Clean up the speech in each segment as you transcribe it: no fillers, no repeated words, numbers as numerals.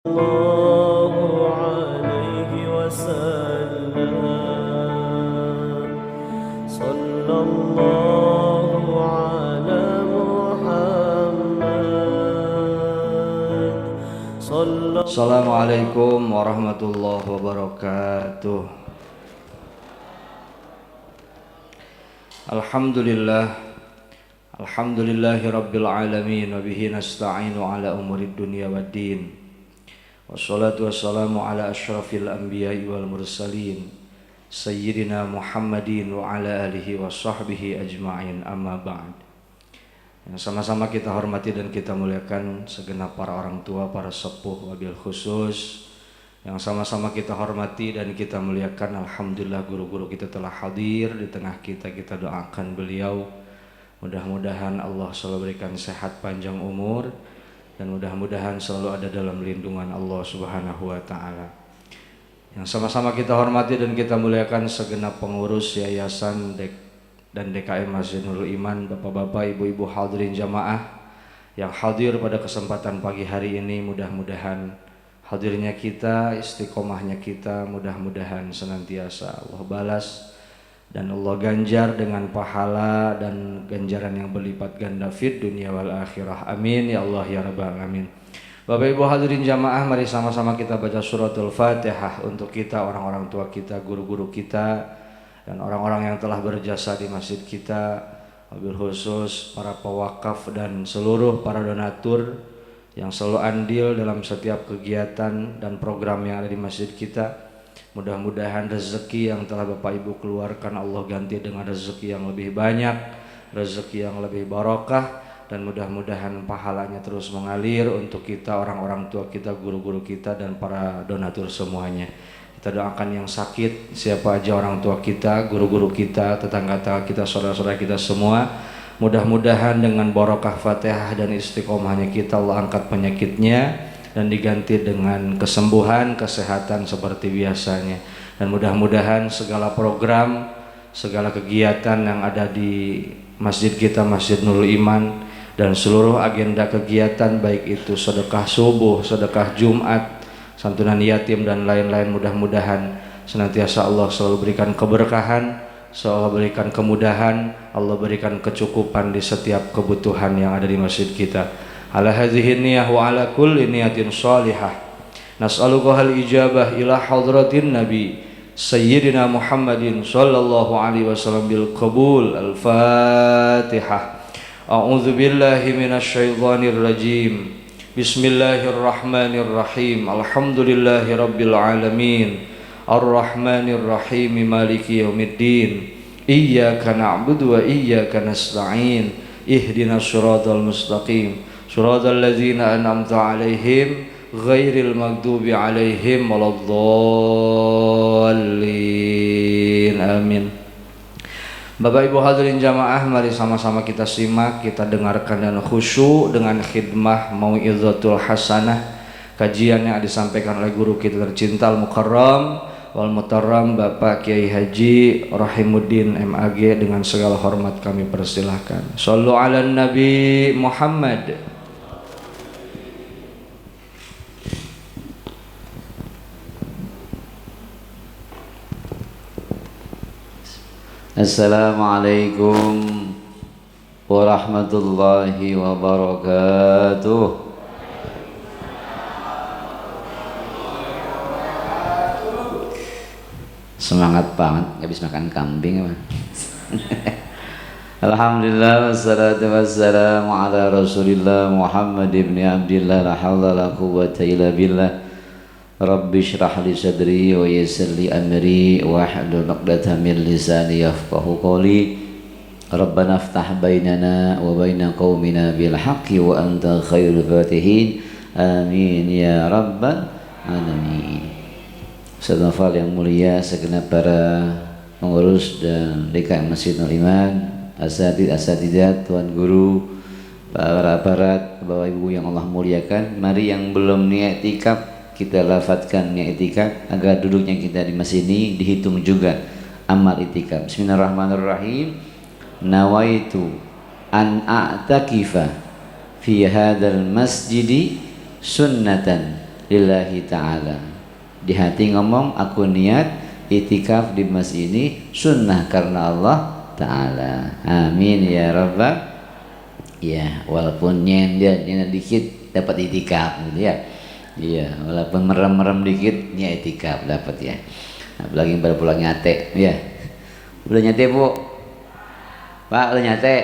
الله عليه وسلم صلى الله على محمد صلى. Assalamualaikum warahmatullahi wabarakatuh. Alhamdulillahi rabbil alamin wa bihi nasta'inu ala umurid dunya waddin. Wassalatu wassalamu ala asyrafil anbiya'i wal mursalin sayyidina Muhammadin wa ala alihi wa sahbihi ajma'in, amma ba'd. Yang sama-sama kita hormati dan kita muliakan segenap para orang tua, para sepuh, wabil khusus yang sama-sama kita hormati dan kita muliakan. Alhamdulillah guru-guru kita telah hadir di tengah kita. Kita doakan beliau, mudah-mudahan Allah selalu berikan sehat panjang umur dan mudah-mudahan selalu ada dalam lindungan Allah Subhanahu wa taala. Yang sama-sama kita hormati dan kita muliakan segenap pengurus yayasan dan DKM Masjid Nurul Iman, bapak-bapak, ibu-ibu hadirin jamaah yang hadir pada kesempatan pagi hari ini. Mudah-mudahan hadirnya kita, istiqomahnya kita, mudah-mudahan senantiasa Allah balas dan Allah ganjar dengan pahala dan ganjaran yang berlipat ganda fid dunia wal akhirah. Amin ya Allah ya rabbal alamin. Bapak ibu hadirin jamaah, mari sama-sama kita baca suratul Fatihah untuk kita, orang-orang tua kita, guru-guru kita, dan orang-orang yang telah berjasa di masjid kita, wabil khusus para pewakaf dan seluruh para donatur yang selalu andil dalam setiap kegiatan dan program yang ada di masjid kita. Mudah-mudahan rezeki yang telah Bapak Ibu keluarkan Allah ganti dengan rezeki yang lebih banyak, rezeki yang lebih barokah, dan mudah-mudahan pahalanya terus mengalir untuk kita, orang-orang tua kita, guru-guru kita, dan para donatur semuanya. Kita doakan yang sakit, siapa aja orang tua kita, guru-guru kita, tetangga-tetangga kita, saudara-saudara kita semua. Mudah-mudahan dengan barokah Fatihah dan istiqomahnya kita, Allah angkat penyakitnya dan diganti dengan kesembuhan, kesehatan seperti biasanya. Dan mudah-mudahan segala program, segala kegiatan yang ada di masjid kita, Masjid Nurul Iman, dan seluruh agenda kegiatan, baik itu sedekah subuh, sedekah Jumat, santunan yatim, dan lain-lain, mudah-mudahan senantiasa Allah selalu berikan keberkahan, selalu berikan kemudahan, Allah berikan kecukupan di setiap kebutuhan yang ada di masjid kita. Ala hadhihi niyah wa ala kulli niyatin salihah nas'aluka hal ijabah ila hadratin nabi sayyidina Muhammadin sallallahu alaihi wasallam bil qabul. Al-Fatihah. A'udzu billahi minasy syaithanir rajim. Bismillahirrahmanirrahim. Alhamdulillahi rabbil alamin. Ar-Rahmanir Rahim. Maliki yaumiddin. Iyyaka na'budu wa iyyaka nasta'in. Ihdinas siratal mustaqim. Suratul ladzina an'amta 'alaihim ghairil maghdubi 'alaihim waladdallin. Amin. Bapak Ibu hadirin jamaah, mari sama-sama kita simak, kita dengarkan dan khusyuk dengan khidmah mau'izatul hasanah, kajian yang disampaikan oleh guru kita tercinta Al-Mukarram wal Mutarram Bapak Kiai Haji Rahimuddin MAG. Dengan segala hormat kami persilahkan. Shallu ala Nabi Muhammad. Assalamualaikum warahmatullahi wabarakatuh. Semangat banget, habis makan kambing. Alhamdulillah wassalatu wassalamu ala Rasulillah Muhammad ibn Abdillah, la haula la quwwata illa billah. Rabbi shrah li sadri wa yassir li amri wa hlul 'uqdatam min lisani yafqahu qawli. Rabbana iftah bainana wa baina qaumina bil haqqi wa anta khairul fatihin. Amin ya rabbal alamin. Sedafal yang mulia, segenap para pengurus dan DKM Masjid Nurul Iman, asatidzah, tuan guru, para aparat, bapak ibu yang Allah muliakan, mari yang belum niat iktikaf kita lafadzkan niat itikaf agar duduknya kita di masjid ini dihitung juga amal itikaf. Bismillahirrahmanirrahim. Nawaitu an a'takifa fi hadzal masjidi sunnatan lillahi ta'ala. Di hati ngomong aku niat itikaf di masjid ini sunnah karena Allah ta'ala. Amin ya rabbal. Ya, walaupun nyender dikit dapat itikaf gitu ya. Iya, walaupun merem-merem dikit nya itikaf dapat ya. Apalagi baru pulang nyate ya. Udah nyate Bu? Pak udah nyate?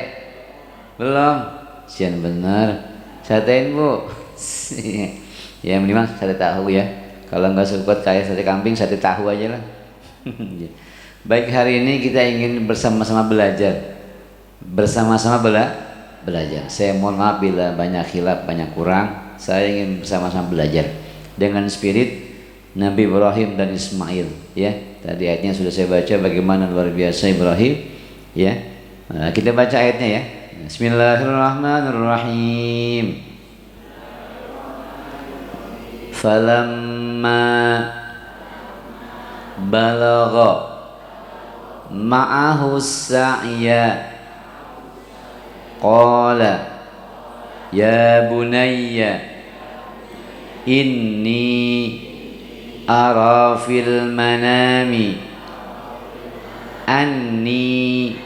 Belum? Sian bener. Satein Bu. Ya minimal sate tahu ya. Kalau nggak suka kayak sate kambing, sate tahu aja lah. Baik, hari ini kita ingin bersama-sama belajar. Bersama-sama belajar. Saya mohon maaf bila banyak khilaf, banyak kurang. Saya ingin bersama-sama belajar dengan spirit Nabi Ibrahim dan Ismail ya. Tadi ayatnya sudah saya baca bagaimana luar biasa Ibrahim ya. Kita baca ayatnya ya. Bismillahirrahmanirrahim. Falamma balagha ma'ahu sa'ya qala ya bunayya inni ara fil manami anni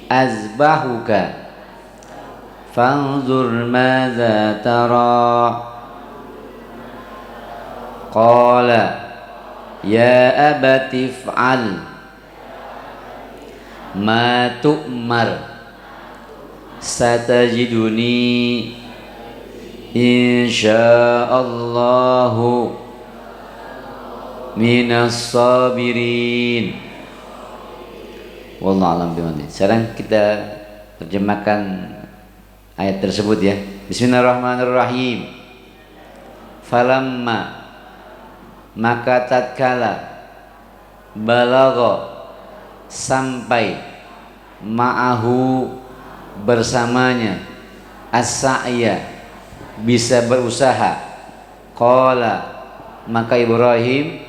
azbahuka fanzur madza tara qala ya abati if'al ma tu'mar satajiduni insyaallahu minas sabirin. Wallahu a'lam bishawab. Sekarang kita terjemahkan ayat tersebut ya. Bismillahirrahmanirrahim. Falamma, maka tatkala, balagha, sampai, ma'ahu, bersamanya, as-sa'ya, bisa berusaha, qala, maka Ibrahim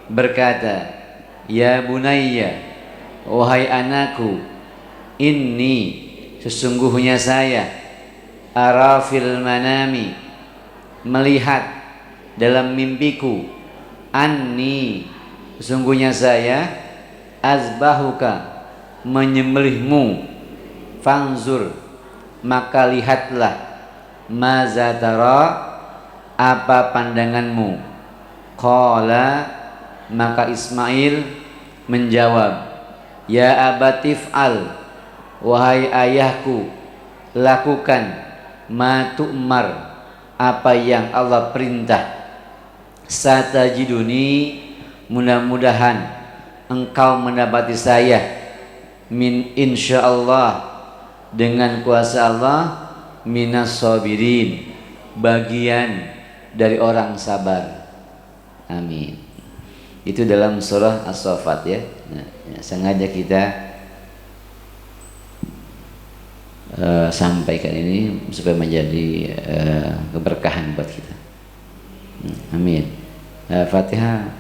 berkata, ya bunayya, wahai anakku, inni, sesungguhnya saya, ara fil manami, melihat dalam mimpiku, anni, sesungguhnya saya, azbahuka, menyembelihmu, fanzur, maka lihatlah, maza tara, apa pandanganmu. Qala, maka Ismail menjawab, ya abatif al, wahai ayahku, lakukan, ma tu'mar, apa yang Allah perintah, satajiduni, mudah-mudahan engkau mendapati saya, min insyaallah, dengan kuasa Allah, minas sabirin, bagian dari orang sabar. Amin. Itu dalam surah As-Saffat ya. Nah, sengaja kita sampaikan ini supaya menjadi keberkahan buat kita. Amin. Fatihah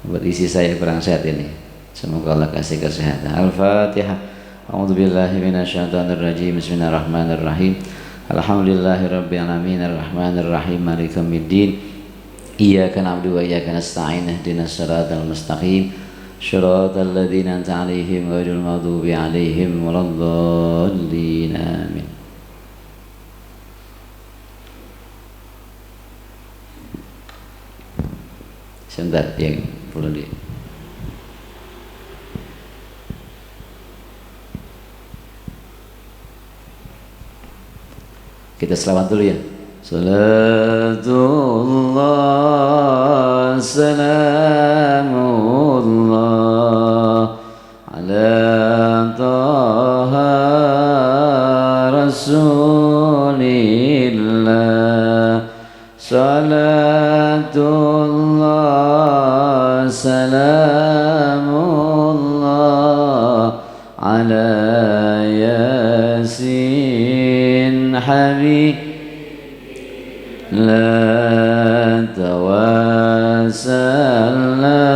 buat isi saya kurang sehat ini. Semoga Allah kasih kesehatan. Al-Fatihah. A'udzubillahi minasyaitonirrajim. Bismillahirrahmanirrahim. Alhamdulillahirabbil alamin arrahmanir rahim maliki yaumiddin. Iyyaka na'budu wa iyyaka nasta'in ihdinas siratal mustaqim shiratal ladzina an'amta 'alaihim ghairil maghdubi 'alaihim waladdallin. Amin. Sebentar yang perlu di kita selawat dulu ya. Salatullah salamullah ala taha rasulillah. Salatullah salamullah ala yasin habib la tawassalna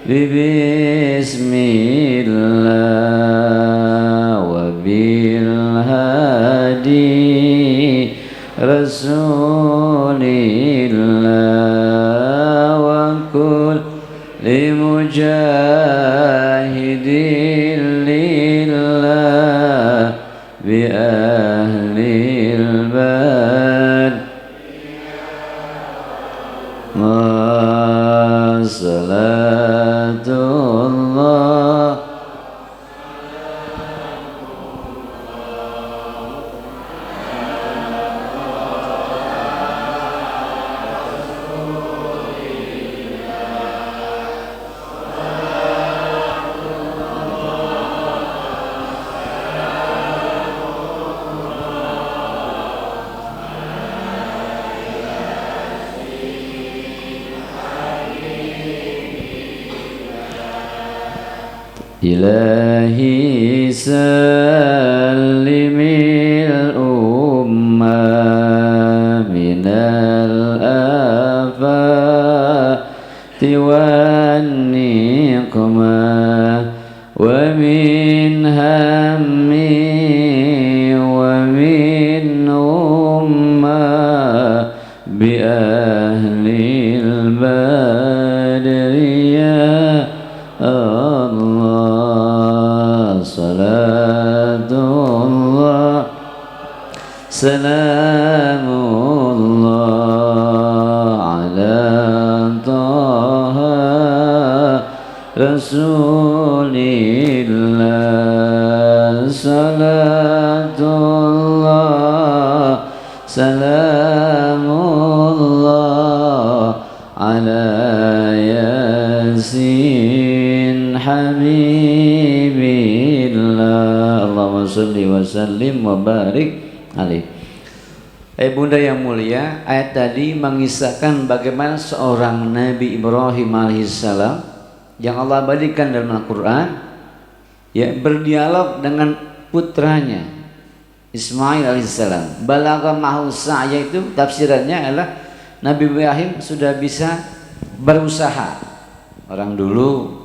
bismillah wa bil hadi rasulillah Salatullah Ilahi salimil ummah minal afati wan niqmah wa min hammi wa min ummah bi ahlil badriyah Allah salatullah salamullah ala taha rasulillah salatullah salamullah ala yasin habibillah Allahumma salli wa sallim wa barik alaih. Bunda yang mulia, ayat tadi mengisahkan bagaimana seorang Nabi Ibrahim alaihissalam yang Allah abadikan dalam Al-Quran ya berdialog dengan putranya Ismail alaihissalam. Balagha ma'hu sa'ya itu tafsirannya adalah Nabi Ibrahim sudah bisa berusaha. Orang dulu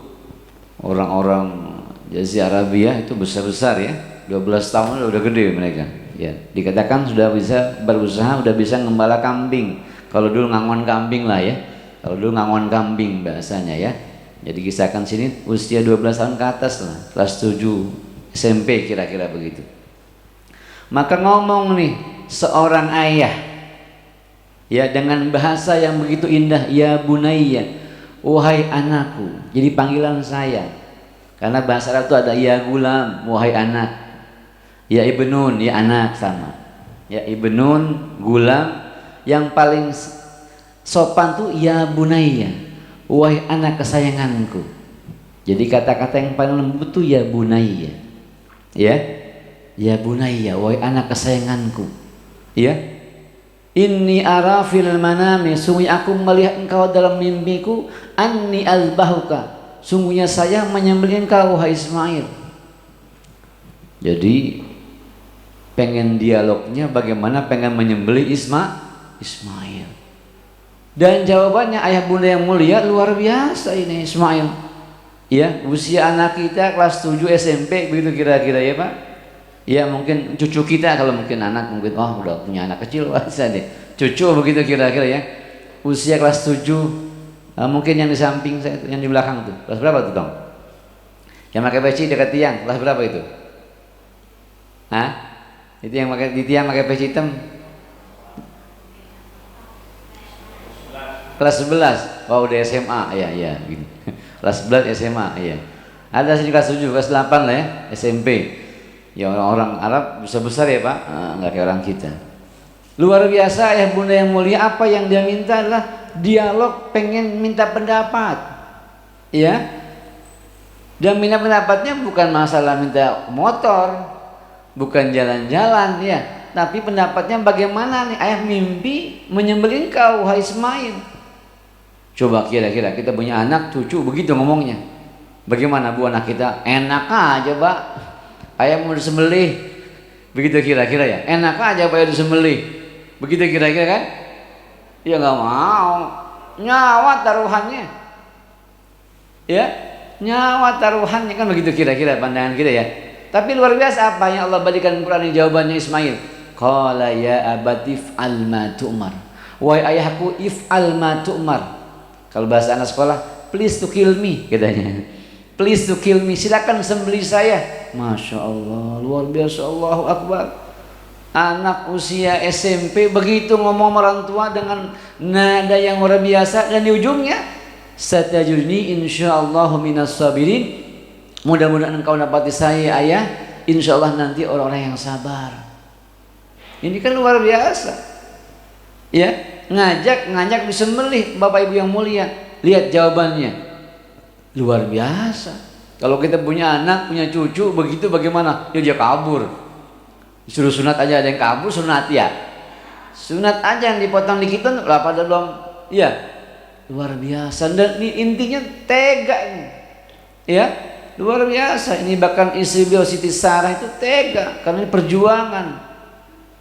orang-orang Jazirah Arabia itu besar-besar ya, 12 tahun udah gede mereka ya, dikatakan sudah bisa berusaha, sudah bisa ngembala kambing. Kalau dulu ngangon kambing lah ya, kalau dulu ngangon kambing bahasanya ya. Jadi kisahkan sini usia 12 tahun ke atas lah, kelas 7 SMP kira-kira begitu. Maka ngomong nih seorang ayah ya dengan bahasa yang begitu indah, ya bunayya, wahai anakku. Jadi panggilan saya, karena bahasa Arab itu ada ya gulam, wahai anak, ya ibnun, ya anak sama, ya ibnun, gulam. Yang paling sopan tuh ya bunayya, wahai anak kesayanganku. Jadi kata-kata yang paling lembut tuh ya bunayya, ya bunayya, wahai anak kesayanganku, ya. Inni ara fil manami, sungguhnya aku melihat engkau dalam mimpiku, anni azbahuka, sungguhnya saya menyembelih engkau wahai Ismail. Jadi pengen dialognya bagaimana pengen menyembelih Ismail. Dan jawabannya ayah bunda yang mulia luar biasa ini Ismail. Ya, usia anak kita kelas 7 SMP begitu kira-kira ya Pak. Ya mungkin cucu kita, kalau mungkin anak mungkin udah punya anak kecil bisa deh. Cucu begitu kira-kira ya. Usia kelas 7 mungkin yang di samping saya, yang di belakang tuh. Kelas berapa tuh Tom? Yang pakai peci dekat tiang, kelas berapa itu? Hah? Itu yang pakai di tiang pakai peci hitam. Kelas 11. Udah SMA ya gitu. Kelas 11 SMA ya. Ada sini kelas 7, kelas 8 lah ya, SMP. Ya orang Arab besar-besar ya Pak, nggak kayak orang kita. Luar biasa ya bunda yang mulia, apa yang dia minta adalah dialog, pengen minta pendapat, ya. Dan minta pendapatnya bukan masalah minta motor, bukan jalan-jalan ya, tapi pendapatnya bagaimana nih ayah mimpi menyembelih engkau wahai Ismail. Coba kira-kira kita punya anak cucu begitu ngomongnya, bagaimana bu anak kita? Enak aja Pak, ayah mau disembelih, begitu kira-kira ya, enak aja Pak ayah disembelih, begitu kira-kira kan? Ya nggak mau, nyawa taruhannya, ya nyawa taruhannya kan begitu kira-kira pandangan kita ya. Tapi luar biasa apa yang Allah berikan Quran, jawabannya Ismail. Qala ya abati if'al ma tu'mar, wahai ayahku if'al ma tu'mar. Kalau bahasa anak sekolah, please to kill me katanya. Please to kill me, silakan sembelih saya. Masya Allah, luar biasa, Allahu Akbar. Anak usia SMP begitu ngomong orang tua dengan nada yang luar biasa, dan di ujungnya satajudni insyaallah minas sabirin, mudah-mudahan engkau dapati saya ayah, insyaallah nanti orang-orang yang sabar. Ini kan luar biasa ya, ngajak disembelih. Bapak ibu yang mulia, lihat jawabannya luar biasa. Kalau kita punya anak, punya cucu begitu bagaimana? Ya dia kabur. Suruh sunat aja ada yang kabur, sunat ya. Sunat aja yang dipotong dikit lah pada belum. Ya, luar biasa. Dan ini intinya tega ini. Ya, luar biasa. Ini bahkan istri beliau Siti Sarah itu tega karena ini perjuangan.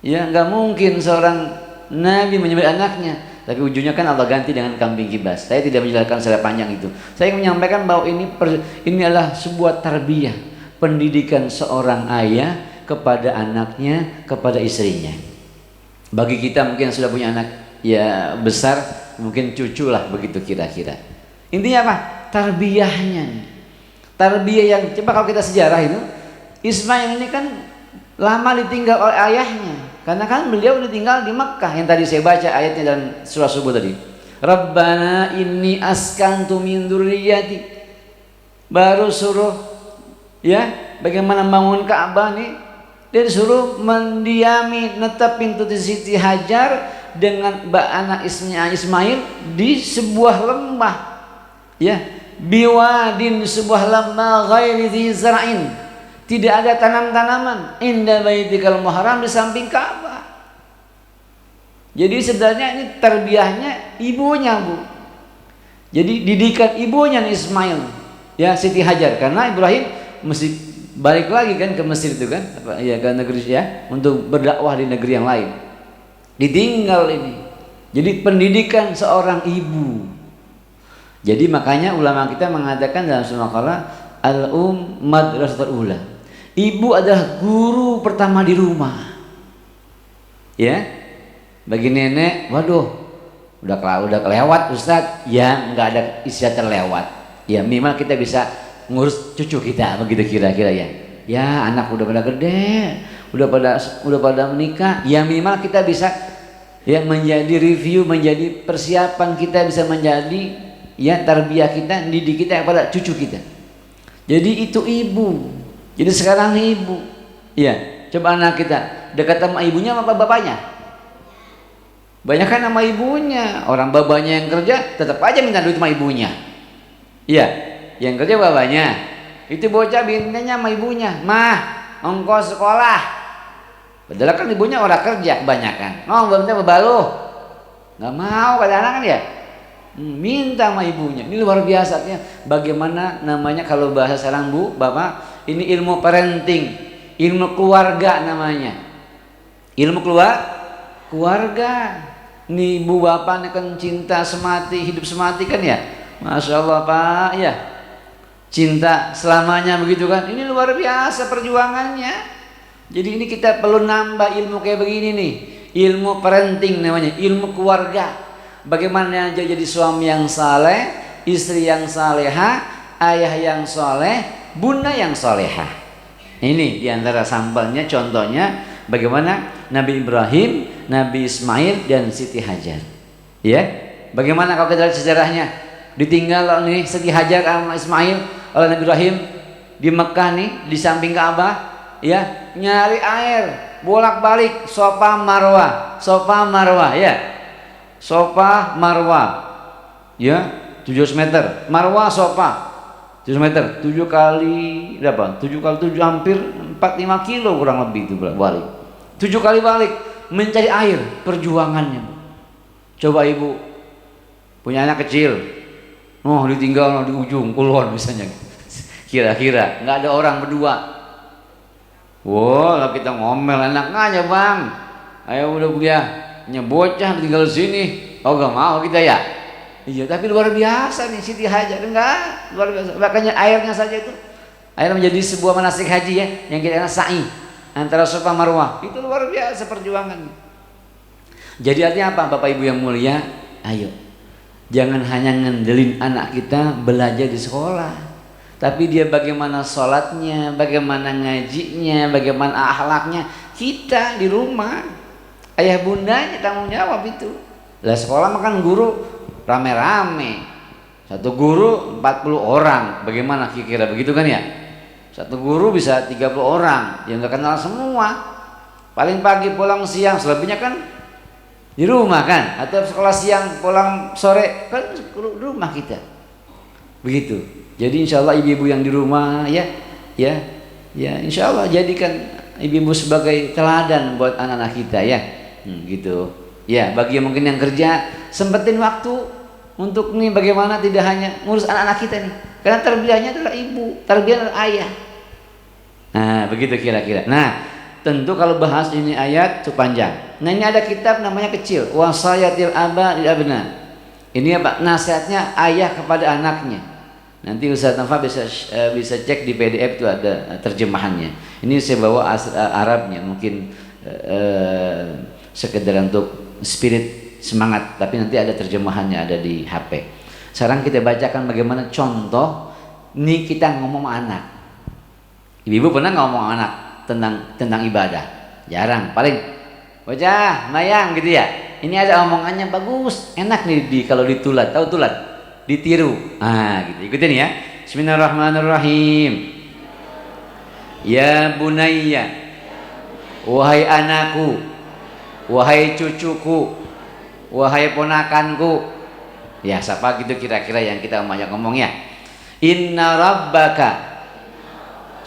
Ya, nggak mungkin seorang nabi menyembelih anaknya, tapi ujungnya kan Allah ganti dengan kambing kibas. Saya tidak menjelaskan secara panjang itu. Saya menyampaikan bahwa ini adalah sebuah tarbiyah, pendidikan seorang ayah kepada anaknya, kepada istrinya. Bagi kita mungkin yang sudah punya anak ya besar, mungkin cucu lah begitu kira-kira. Intinya apa? Tarbiyahnya. Tarbiyah yang, coba kalau kita sejarah itu, Ismail ini kan lama ditinggal oleh ayahnya, karena kan beliau ditinggal di Mekah yang tadi saya baca ayatnya dalam surah Subuh tadi. Rabbana inni askantu min dzurriyyati. Baru suruh ya bagaimana bangun Ka'bah nih. Dia disuruh mendiami, netap pintu Siti Hajar dengan anak Ismail di sebuah lembah, ya, biwadin, sebuah lembah ghairi dzi zar'in, tidak ada tanam-tanaman, inda baitikal muharram, di samping Ka'bah. Jadi sebenarnya ini tarbiyahnya ibunya, Bu. Jadi didikan ibunya Ismail, ya, Siti Hajar, karena Ibrahim mesti balik lagi kan ke Mesir itu kan, ya, ke negeri ya, untuk berdakwah di negeri yang lain. Ditinggal ini. Jadi pendidikan seorang ibu. Jadi makanya ulama kita mengatakan dalam sebuah makalah, madrasatul ula. Ibu adalah guru pertama di rumah. Ya. Bagi nenek, waduh, udah kelewat Ustadz. Ya, nggak ada istilah terlewat. Ya, minimal kita bisa ngurus cucu kita begitu kira-kira ya. Ya, anak udah pada gede, udah pada menikah. Ya minimal kita bisa ya menjadi review, menjadi persiapan kita, bisa menjadi ya tarbiyah kita, didik kita kepada cucu kita. Jadi itu ibu. Jadi sekarang ibu. Ya, coba anak kita dekat sama ibunya apa bapaknya? Banyak kan sama ibunya. Orang babanya yang kerja tetap aja minta duit sama ibunya. Iya. Yang kerja bapaknya, itu bocah bintanya sama ibunya, mah ongkos sekolah. Padahal kan ibunya orang kerja kebanyakan. Oh, belum tentu baru, nggak mau pada anak kan ya, minta sama ibunya. Ini luar biasa ya. Bagaimana namanya kalau bahasa sekarang Bu, Bapak, ini ilmu parenting, ilmu keluarga namanya. Ilmu keluarga. Nih Bu Bapak ini kan cinta semati, hidup semati kan ya. Masya Allah Pak, ya. Cinta selamanya begitu kan. Ini luar biasa perjuangannya. Jadi ini kita perlu nambah ilmu kayak begini nih. Ilmu parenting namanya, ilmu keluarga. Bagaimana jadi suami yang saleh, istri yang saleha, ayah yang soleh, bunda yang soleha. Ini diantara sambalnya, contohnya bagaimana Nabi Ibrahim, Nabi Ismail, dan Siti Hajar. Ya, bagaimana kalau kita lihat sejarahnya? Ditinggal nih Siti Hajar sama Ismail oleh Nabi Ibrahim di Mekah nih, di samping Ka'bah, ya, nyari air bolak-balik, Safa Marwah, ya, Safa Marwah, ya, 700 meter, Marwah Safa 700 meter, 7 kali berapa? 7 kali 7 hampir 4-5 kilo kurang lebih itu balik. 7 kali balik mencari air, perjuangannya. Coba ibu punya anak kecil, oh ditinggal di ujung kulon misalnya, kira-kira nggak ada orang berdua. Wow, kita ngomel enak aja bang, ayo udah punya bocah tinggal di sini, oh gak mau kita ya. Iya, tapi luar biasa nih Siti Hajar, enggak luar biasa. Makanya airnya saja itu, air menjadi sebuah manasik haji ya, yang kita sa'i antara Safa Marwah, itu luar biasa perjuangan. Jadi artinya apa Bapak Ibu yang mulia? Ayo, jangan hanya ngandelin anak kita belajar di sekolah, tapi dia bagaimana sholatnya, bagaimana ngajinya, bagaimana akhlaknya, kita di rumah. Ayah bundanya tanggung jawab itu. Lah sekolah makan guru rame-rame. Satu guru 40 orang. Bagaimana kira-kira begitu kan ya? Satu guru bisa 30 orang. Yang nggak kenal semua. Paling pagi pulang siang, selebihnya kan di rumah kan, atau sekolah siang pulang sore kan di rumah kita. Begitu. Jadi insya Allah ibu-ibu yang di rumah ya insya Allah jadikan ibu-ibu sebagai teladan buat anak-anak kita ya. Gitu. Ya, bagi yang mungkin yang kerja sempetin waktu untuk nih bagaimana tidak hanya ngurus anak-anak kita nih. Karena tarbiyahnya adalah ibu, tarbiyah adalah ayah. Nah, begitu kira-kira. Nah, tentu kalau bahas ini ayat itu panjang. Nah, ini ada kitab namanya kecil, Wasayatil Aba lil Abna. Ini apa? Nasihatnya ayah kepada anaknya. Nanti Ustaz Nafa bisa cek di PDF itu ada terjemahannya. Ini saya bawa Arabnya, mungkin sekedar untuk spirit semangat, tapi nanti ada terjemahannya ada di HP. Sekarang kita bacakan bagaimana contoh nih kita ngomong anak. Ibu pernah ngomong anak tentang ibadah? Jarang, paling bocah mayang gitu ya. Ini ada omongannya bagus, enak nih kalau ditulat, tahu tulat? Ditiru. Gitu. Ikutin ya. Bismillahirrahmanirrahim. Ya bunayya, wahai anakku, wahai cucuku, wahai ponakanku. Ya, siapa gitu kira-kira yang kita ngomong ya. Inna rabbaka,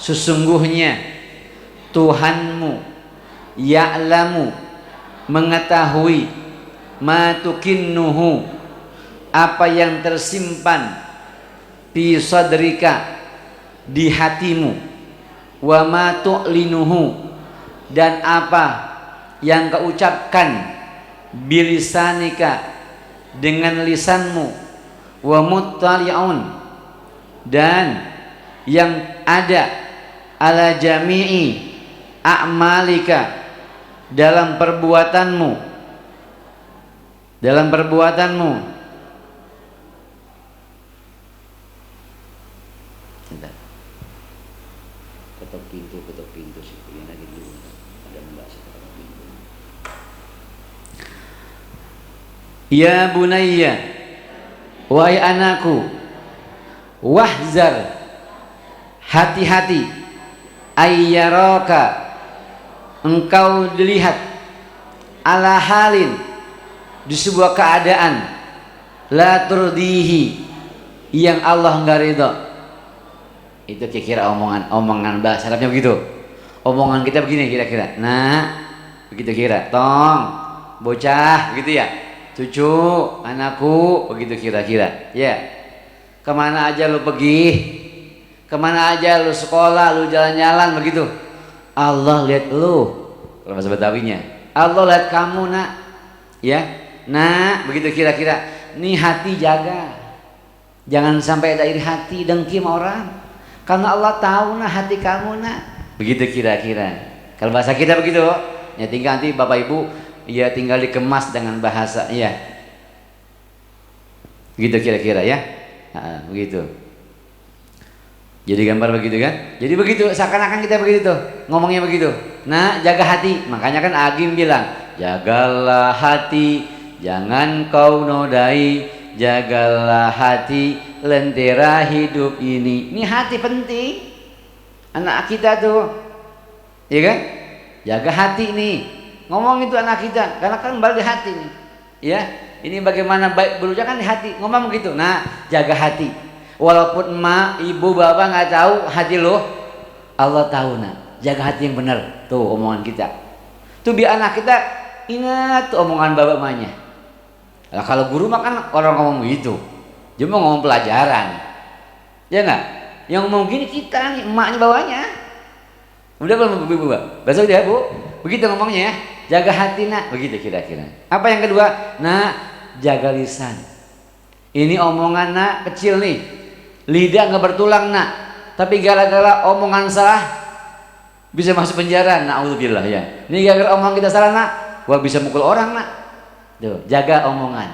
sesungguhnya Tuhanmu, ya'lamu, mengetahui, ma tukinnuhu, apa yang tersimpan, fi sadrika, di hatimu, wa ma tu'linuhu, dan apa yang kau ucapkan, bilisanika, dengan lisanmu, wa muttali'un, dan yang ada ala jami'i a'malika, dalam perbuatanmu, ketok pintu sih, yang lagi dulu ada mbak ketok pintu. Ya bunayya, wahai anakku, wahzar, hati-hati, ayyaraka, engkau dilihat, ala halin, di sebuah keadaan, la turdihi, yang Allah enggak ridho. Itu kira-kira omongan bahasa Arabnya begitu. Omongan kita begini kira-kira. Nah, begitu kira. Tong, bocah, begitu ya. Cucu, anakku, begitu kira-kira. Ya. Kemana aja lu pergi? Kemana aja lu sekolah, lu jalan-jalan begitu. Allah lihat lu. Kalau bahasa Betawinya, Allah lihat kamu nak. Ya. Nah, begitu kira-kira. Nih hati jaga. Jangan sampai ada iri hati dengki sama orang. Karena Allah tahu nah hati kamu nak. Begitu kira-kira. Kalau bahasa kita begitu. Ya tinggal nanti Bapak Ibu ya tinggal dikemas dengan bahasa ya. Begitu kira-kira ya. Begitu. Jadi gambar begitu kan? Jadi begitu seakan-akan kita begitu tuh. Ngomongnya begitu. Nah, jaga hati. Makanya kan Agim bilang, jagalah hati, jangan kau nodai, jagalah hati, lentera hidup ini. Ini hati penting. Anak kita tuh, ya kan? Jaga hati nih. Ngomong itu anak kita, karena kan kembali di hati nih. Ya, ini bagaimana baik berucap kan di hati. Ngomong begitu. Nah, jaga hati. Walaupun emak, ibu, bapak nggak tahu hati lo, Allah tahu nak. Jaga hati yang benar. Tuh omongan kita. Tuh biar anak kita ingat tuh omongan bapak emaknya. Nah, kalau guru mah kan orang ngomong begitu. Dia mau ngomong pelajaran. Ya enggak? Yang ngomong gini kita nih, emaknya bawahnya. Udah belum Bu? Besok dia Bu. Begitu ngomongnya ya. Jaga hati nak. Begitu kira-kira. Apa yang kedua? Nah, jaga lisan. Ini omongan nak kecil nih. Lidah nggak bertulang nak. Tapi gara-gara omongan salah bisa masuk penjara. Na'udzubillah ya. Ini gara-gara omongan kita salah nak. Wah bisa mukul orang nak. Tuh, jaga omongan.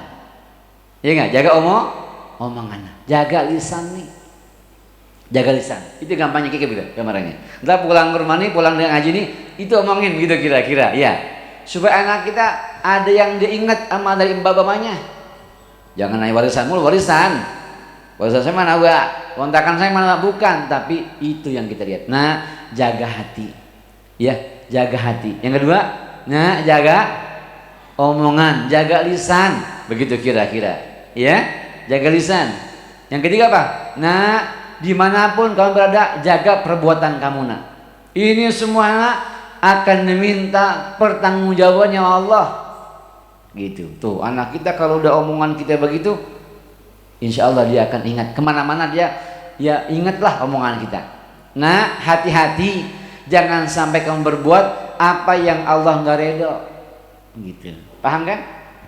Iya nggak? Jaga omongan. Jaga lisan nih. Jaga lisan. Itu gampangnya kayak gitu gambarannya. Entar pulang ke rumah nih, pulang dari ngaji nih, Itu omongin gitu kira-kira, ya. Supaya anak kita ada yang diingat sama dari bapaknya. Jangan nanya warisan mulu, warisan saya mana gak, kontrakan saya mana bukan, tapi itu yang kita lihat. Nah, jaga hati, ya, jaga hati. Yang kedua, nah, jaga omongan, jaga lisan, begitu kira-kira, ya, jaga lisan. Yang ketiga apa? Nah, dimanapun kamu berada, jaga perbuatan kamu, nak. Ini semua akan diminta pertanggungjawabannya Allah. Gitu. Tuh, anak kita kalau udah omongan kita begitu, insya Allah dia akan ingat. Kemana-mana dia, ya ingatlah omongan kita. Nah, hati-hati, jangan sampai kamu berbuat apa yang Allah nggak ridho. Gitu. Paham kan?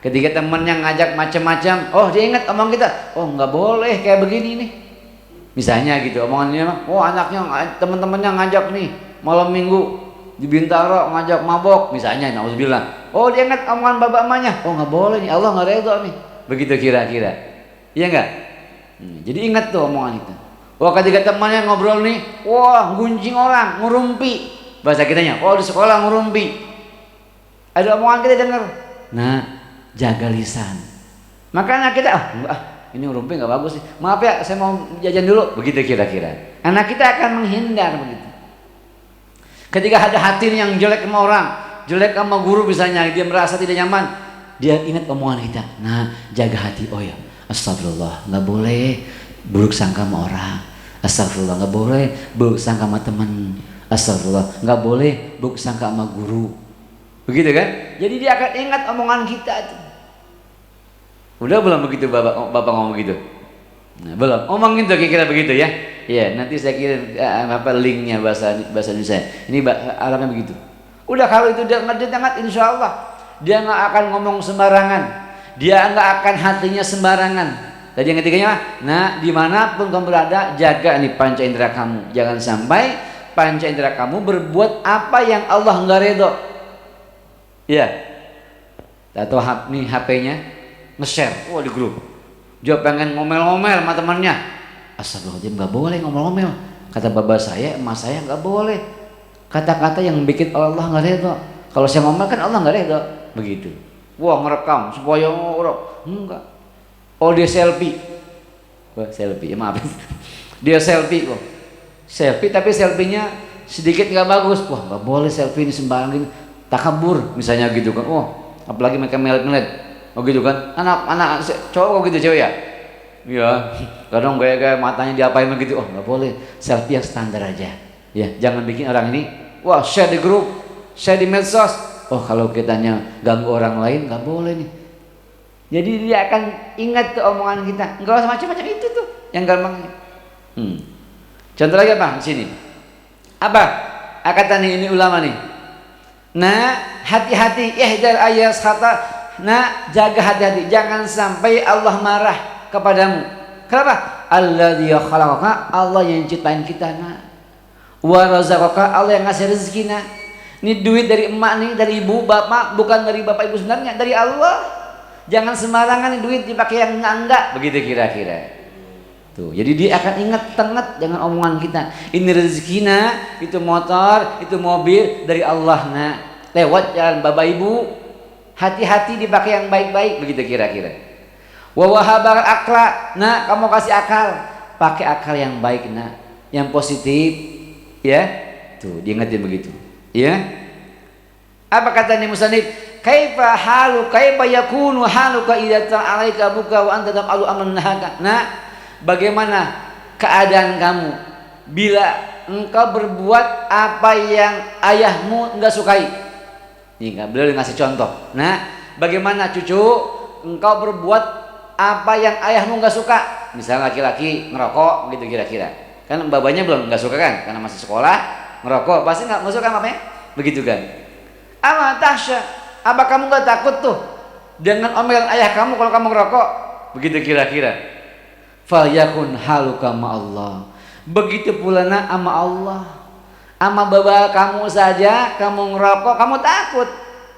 Ketika temennya ngajak macam-macam, oh dia ingat omong kita, oh nggak boleh kayak begini nih. Misalnya gitu, omongannya, oh anaknya, teman-temannya ngajak nih malam minggu di Bintaro ngajak mabok, misalnya, nauzubillah. Oh dia ingat omongan bapak emaknya, oh nggak boleh nih, Allah nggak ridho nih. Begitu kira-kira, iya nggak? Jadi ingat tuh omongan itu. Wah ketika temannya ngobrol nih, wah gunjing orang, ngurumpi, bahasa kitanya, oh di sekolah ngurumpi. Ada omongan kita dengar, nah jaga lisan. Makanya kita, ini ngurumpi nggak bagus sih. Maaf ya, saya mau jajan dulu. Begitu kira-kira. Anak kita akan menghindar begitu. Ketika ada hati yang jelek sama orang, jelek sama guru misalnya, dia merasa tidak nyaman, dia ingat omongan kita. Nah, jaga hati. Oh ya, astagfirullah, nggak boleh buruk sangka sama orang. Astagfirullah, nggak boleh buruk sangka sama teman. Astagfirullah, nggak boleh buruk sangka sama guru. Begitu kan? Jadi dia akan ingat omongan kita. Udah belum begitu bapak ngomong begitu? Nah, belum. Omongin tuh kira-kira begitu ya. Ya, nanti saya kirim linknya bahasa Indonesia. Ini Arabnya begitu. Udah kalau itu dia ngerti banget, insya Allah dia nggak akan ngomong sembarangan. Dia nggak akan hatinya sembarangan. Tadi yang ketiganya, nah dimanapun kamu berada, jaga nih panca indera kamu. Jangan sampai panca indera kamu berbuat apa yang Allah nggak ridho. Ya, atau nih HP-nya nge-share, di grup. Dia pengen ngomel-ngomel sama temannya. Astagfirullahaladzim, nggak boleh ngomel-ngomel. Kata bapak saya, emas saya nggak boleh. Kata-kata yang bikin Allah nggak ridho. Kalau saya ngomel kan Allah nggak ridho. Begitu. Wah ngerekam supaya enggak. Oh dia selfie. Wah selfie, maaf. Dia selfie kok. Selfie tapi selfie-nya sedikit nggak bagus. Wah nggak boleh selfie ini sembarangan. Takabur misalnya gitu kan. Oh apalagi mereka melet-melet. Oh gitu kan. Anak cowok gitu cewek ya. Iya. Kadang gaya-gaya matanya diapain begitu. Oh nggak boleh. Selfie yang standar aja. Ya jangan bikin orang ini. Wah share di grup, share di medsos. Oh kalau kitanya ganggu orang lain nggak boleh nih. Jadi dia akan ingat tuh omongan kita. Nggak usah macam-macam itu tuh yang gampangnya. Contoh lagi apa di sini? Apa? Kata nih ini ulama nih. Nah hati-hati ihdar ayat kata. Nah jaga hati-hati. Jangan sampai Allah marah kepadamu. Kenapa? Alladzi khalaqaka, Allah yang ciptain kita. Nah wa razaqaka, Allah yang ngasih rezeki. Nah ini duit dari emak nih, dari ibu, bapak, bukan dari bapak ibu sebenarnya, dari Allah. Jangan sembarangan nih duit dipakai yang enggak, begitu kira-kira. Tuh, jadi dia akan ingat tenget dengan omongan kita. Ini rezekina, itu motor, itu mobil dari Allah. Nah, lewat jalan bapak ibu, hati-hati dipakai yang baik-baik, begitu kira-kira. Wa wahabal akla, nah kamu kasih akal, pakai akal yang baik, nah, yang positif, ya. Tuh, diingetin begitu. Ya. Apa kata nih musannif? Kaifa yakunu haluka idza ta'alaika buka wa anta tam'alu amran nahaka. Nah, bagaimana keadaan kamu bila engkau berbuat apa yang ayahmu enggak sukai? Ini beliau ngasih contoh. Nah, bagaimana cucu engkau berbuat apa yang ayahmu enggak suka? Misalnya laki-laki ngerokok gitu kira-kira. Kan babanya belum enggak suka kan karena masih sekolah. Ngerokok pasti nggak suka apa ya? Begitu kan? Ama tasya, apa kamu nggak takut tuh dengan omelan ayah kamu kalau kamu ngerokok? Begitu kira-kira. Falyakun haluka ma Allah. Begitu pula nak ama Allah. Ama bapak kamu saja kamu ngerokok, kamu takut,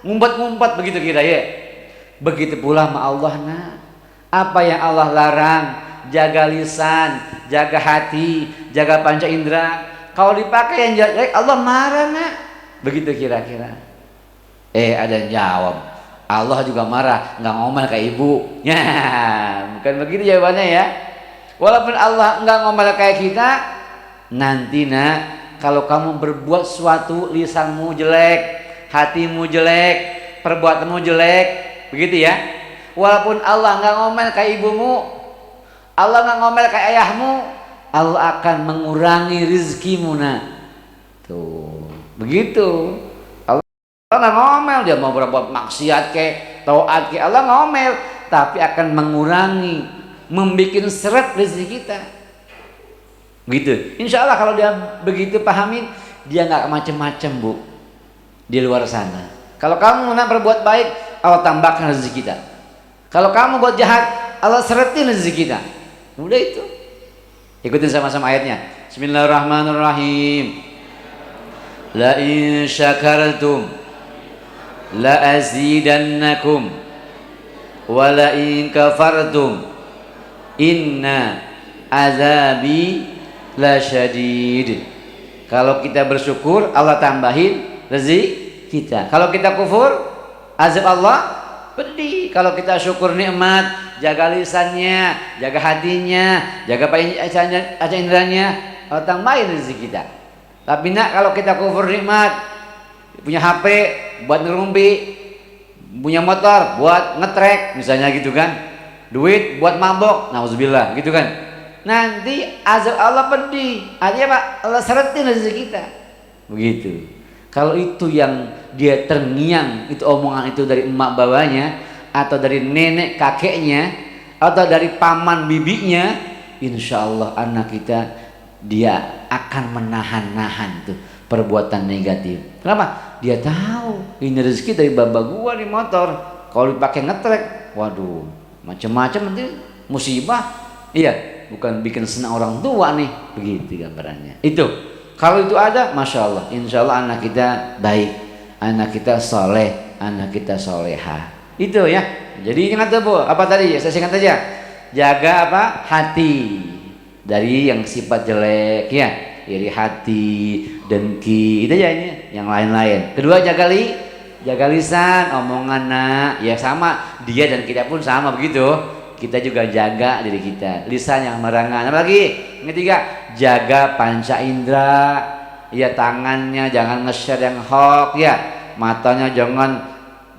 ngumpet-ngumpet begitu kira ya. Begitu pula sama Allah nak. Apa yang Allah larang, jaga lisan, jaga hati, jaga panca indera. Kalau dipakai yang jelek Allah marah nak. Begitu kira-kira. Ada yang jawab, Allah juga marah, nggak ngomel kayak ibu. Ya, bukan begitu jawabannya ya. Walaupun Allah nggak ngomel kayak kita, nanti kalau kamu berbuat suatu, lisanmu jelek, hatimu jelek, perbuatanmu jelek, begitu ya. Walaupun Allah nggak ngomel kayak ibumu, Allah nggak ngomel kayak ayahmu, Allah akan mengurangi rizkimu tuh, begitu. Allah nggak ngomel, dia mau berbuat maksiat kek, taat kek, Allah nggak ngomel, tapi akan mengurangi, membikin seret rezeki kita. Gitu. Insya Allah kalau dia begitu pahamin, dia nggak macem-macem bu di luar sana. Kalau kamu nak berbuat baik, Allah tambahkan rezeki kita. Kalau kamu buat jahat, Allah seretin rezeki kita. Udah itu. Ikutin sama-sama ayatnya. Bismillahirrahmanirrahim. La in syakartum la azidannakum wa la in kafartum inna azabi la syadid. Kalau kita bersyukur, Allah tambahin rezeki kita. Kalau kita kufur, azab Allah pedih. Kalau kita syukur nikmat, jaga lisannya, jaga hatinya, jaga panca inderanya, Allah tambahin rezeki kita. Tapi kalau kita kufur nikmat, punya HP buat ngerumpi, punya motor buat ngetrek misalnya gitu kan, duit buat mabok, nauzubillah gitu kan, nanti azab Allah pedih. Artinya apa? Allah seretin rezeki kita. Begitu. Kalau itu yang dia terngiang, itu omongan itu dari emak bapaknya, atau dari nenek kakeknya, atau dari paman bibinya, insya Allah anak kita dia akan menahan-nahan tuh perbuatan negatif. Kenapa? Dia tahu ini rezeki dari bapak gua di motor. Kalau dipakai ngetrek, waduh, macam-macam nanti musibah. Iya, bukan bikin senang orang tua nih. Begitu gambarannya. Itu. Kalau itu ada, masya Allah, insya Allah anak kita baik, anak kita soleh, anak kita soleha. Itu ya. Jadi ingat tuh bu, apa tadi? Saya singkat aja. Jaga apa? Hati dari yang sifat jelek ya, iri hati, dengki, itu aja ini. Yang lain-lain. Kedua jaga lisan, omongan ya sama. Dia dan kita pun sama begitu. Kita juga jaga diri kita, lisan yang merangan. Apalagi yang ketiga, jaga panca indera, ya tangannya jangan nge-share yang hoax ya, matanya jangan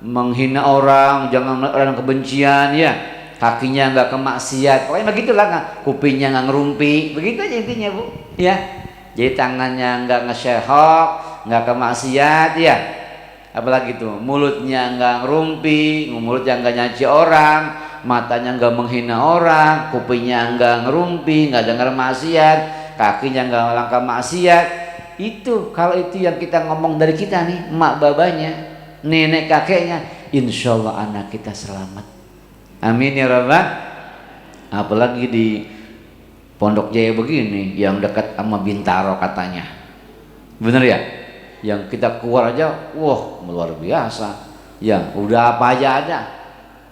menghina orang, jangan orang kebencian ya, kakinya nggak kemaksiat, pokoknya begitulah, kupingnya nggak ngerumpi, begitu aja intinya bu, ya. Jadi tangannya nggak nge-share hoax, nggak kemaksiat ya, apalagi tuh mulutnya nggak ngerumpi, mulutnya nggak nyaci orang, matanya nggak menghina orang, kupingnya nggak ngerumpi, nggak dengar maksiat, kakinya nggak melangkah maksiat. Itu kalau itu yang kita ngomong dari kita nih, emak babanya, nenek kakeknya, insya Allah anak kita selamat. Amin ya rabbal. Apalagi di Pondok Jaya begini, yang dekat sama Bintaro katanya, bener ya? Yang kita keluar aja, wah luar biasa. Ya udah apa aja ada.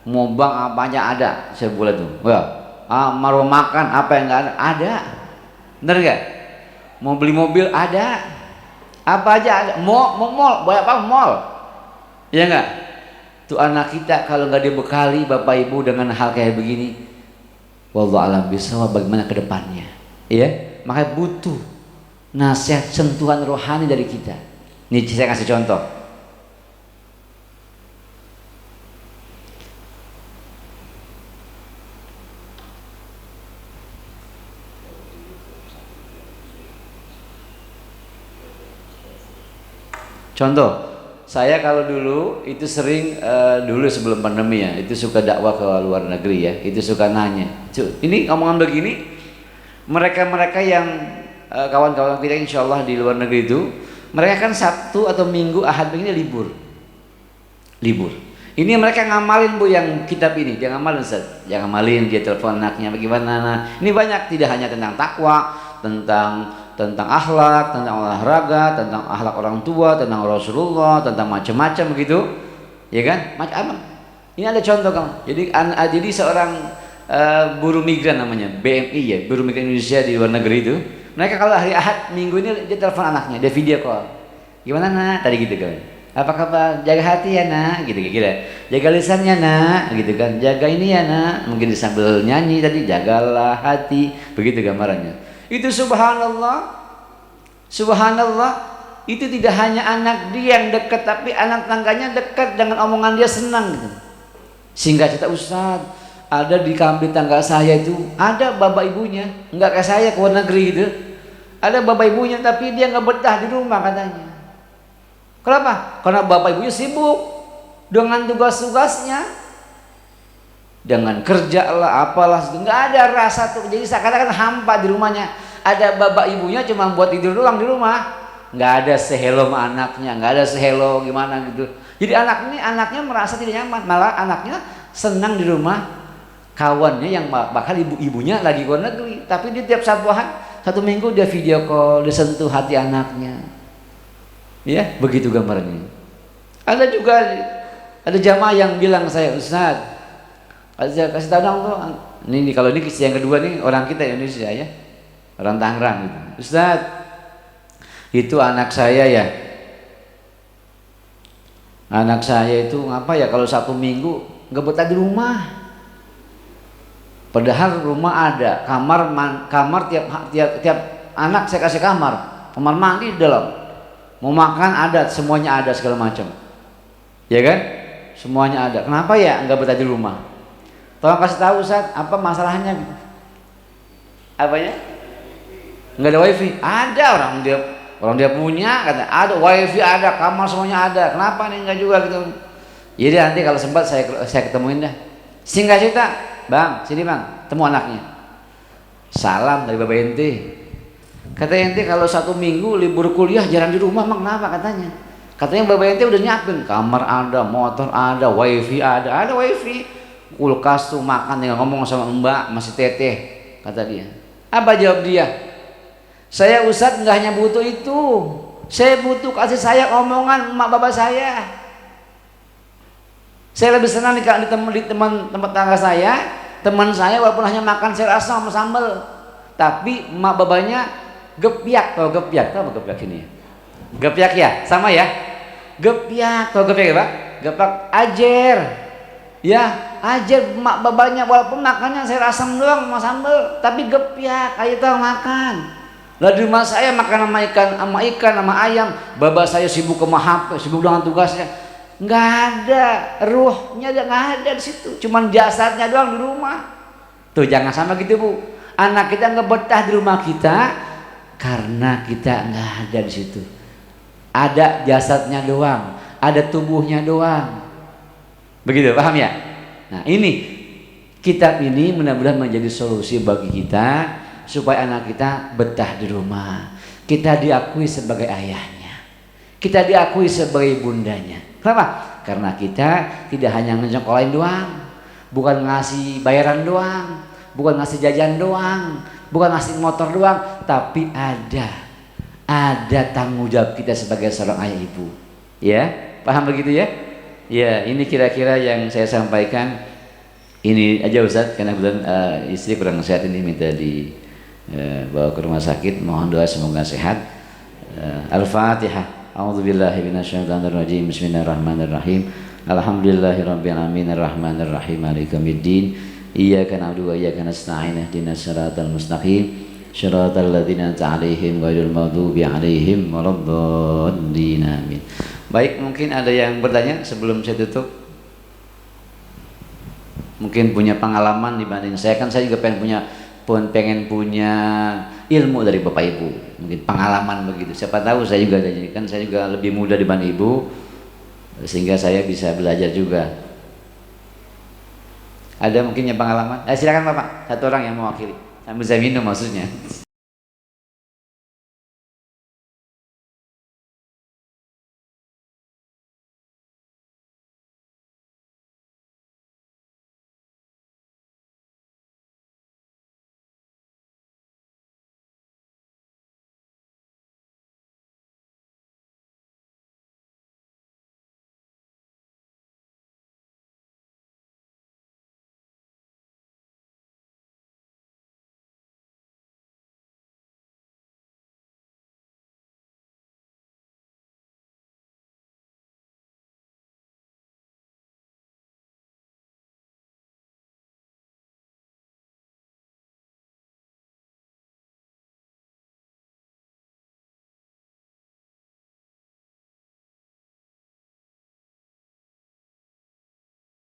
Mau bang apanya ada, saya boleh tuh. Wah, mau makan apa yang nggak ada? Ada, bener gak? Mau beli mobil ada, apa aja ada. Mau mall, banyak apa mall? Ya nggak? Tuh anak kita kalau nggak dibekali bapak ibu dengan hal kayak begini, wallahu alam bisawab bagaimana ke depannya? Ya, makanya butuh nasihat sentuhan rohani dari kita. Nih saya kasih contoh. Contoh, saya kalau dulu itu sering dulu sebelum pandemi ya, itu suka dakwah ke luar negeri ya, itu suka nanya, ini omongan begini, mereka-mereka yang kawan-kawan kita insya Allah di luar negeri itu, mereka kan Sabtu atau Minggu, Ahad begini libur. Ini mereka ngamalin bu yang kitab ini, dia ngamalin Ustaz, dia ngamalin, dia telepon anaknya bagaimana. Nah, ini banyak, tidak hanya tentang takwa, tentang akhlak, tentang olahraga, tentang akhlak orang tua, tentang Rasulullah, tentang macam-macam begitu, ya kan? Macam apa? Ini ada contoh kamu. Jadi seorang buruh migran namanya BMI ya, buruh migran Indonesia di luar negeri itu. Mereka kalau hari Ahad Minggu ini dia telepon anaknya, dia video call. Gimana nak? Tadi gitu kan. Apa kabar? Jaga hati ya nak, gitu kira. Jaga lisannya nak, gitu kan. Jaga ini ya nak. Mungkin sambil nyanyi tadi, jagalah hati, begitu gambarannya. Itu subhanallah, subhanallah. Itu tidak hanya anak dia yang dekat, tapi anak tangganya dekat dengan omongan dia senang gitu. Sehingga cerita Ustaz, ada di kampung tangga saya itu ada bapak ibunya, nggak kayak saya ke luar negeri gitu. Ada bapak ibunya tapi dia nggak betah di rumah katanya. Kenapa? Karena bapak ibunya sibuk dengan tugas-tugasnya, dengan kerja lah, apalah, nggak ada rasa tuh. Jadi seakan-akan hampa di rumahnya. Ada bapak ibunya cuma buat tidur doang di rumah, nggak ada sehelo sama anaknya, nggak ada sehelo gimana gitu. Jadi anaknya merasa tidak nyaman, malah anaknya senang di rumah kawannya yang bahkan ibunya lagi ke luar negeri, tapi dia tiap satu minggu dia video call, dia sentuh hati anaknya. Ya, begitu gambarnya. Ada juga jamaah yang bilang saya, Ustaz, kasih tahu dong tuh. Ini kalau ini kisah yang kedua nih orang kita Indonesia ya, orang Tangerang gitu. Ustaz, itu anak saya ya. Anak saya itu ngapa ya kalau satu minggu nggak betah di rumah. Padahal rumah ada kamar tiap anak saya kasih kamar mandi di dalam. Mau makan ada, semuanya ada segala macam. Ya kan? Semuanya ada. Kenapa ya nggak betah di rumah? Tolong kasih tahu Ustaz, apa masalahnya? Apanya? Nggak ada wifi? Ada, orang dia punya, kata ada wifi, ada kamar semuanya ada. Kenapa nih nggak juga gitu? Jadi nanti kalau sempat saya ketemuin dah. Singkat cerita, Bang, sini Bang, temu anaknya. Salam dari Bapak ente. Kata ente kalau satu minggu libur kuliah jarang di rumah, emang kenapa katanya? Katanya Bapak ente udah nyiapin kamar ada, motor ada, wifi ada wifi, kulkas tuh makan tinggal ngomong sama Mbak masih teteh, kata dia. Apa jawab dia? Saya Ustadz nggak hanya butuh itu, saya butuh kasih sayang omongan emak bapak saya. Saya lebih senang di tempat tangga saya, teman saya walaupun hanya makan sayur asam sama sambal, tapi emak babanya gepiak. Tahu gepiak? Tahu apa gepiak ini? Gepiak ya, sama ya. Gepiak, tahu gepiak ya Pak? Gepiak ajer, ya ajer emak babanya walaupun makannya sayur asam doang sama sambal, tapi gepiak, ayo tahu makan. Lah di rumah saya makan sama ikan sama ayam, baba saya sibuk sama HP, sibuk dengan tugasnya. Nggak ada ruhnya, nggak ada di situ, cuman jasadnya doang di rumah. Tuh jangan sama gitu Bu. Anak kita nggak betah di rumah kita karena kita nggak ada di situ. Ada jasadnya doang, ada tubuhnya doang. Begitu, paham ya? Nah ini kitab ini mudah-mudahan menjadi solusi bagi kita supaya anak kita betah di rumah. Kita diakui sebagai ayahnya, kita diakui sebagai bundanya. Kenapa? Karena kita tidak hanya ngejengkolain doang, bukan ngasih bayaran doang, bukan ngasih jajan doang, bukan ngasih motor doang, tapi ada tanggung jawab kita sebagai seorang ayah ibu. Ya, paham begitu ya? Ya, ini kira-kira yang saya sampaikan. Ini aja Ustaz, karena kebetulan istri kurang sehat, ini minta dibawa ke rumah sakit. Mohon doa semoga sehat. Al-Fatihah. A'udzubillahi minasyaitonirrajim. Bismillahirrahmanirrahim. Alhamdulillahirabbil alamin arrahmanir rahim maliki yaumiddin. Iyyaka na'budu wa iyyaka nasta'in ihdinas siratal mustaqim siratal ladzina an'amta 'alaihim ghairil maghdubi 'alaihim waladdallin. Amin. Baik, mungkin ada yang bertanya sebelum saya tutup. Mungkin punya pengalaman dibanding saya, kan saya juga pengen punya ilmu dari Bapak Ibu, mungkin pengalaman begitu. Siapa tahu saya juga kan saya juga lebih muda dibanding Ibu, sehingga saya bisa belajar juga. Ada mungkin yang pengalaman? Silakan Bapak, satu orang yang mewakili. Sambil saya minum maksudnya.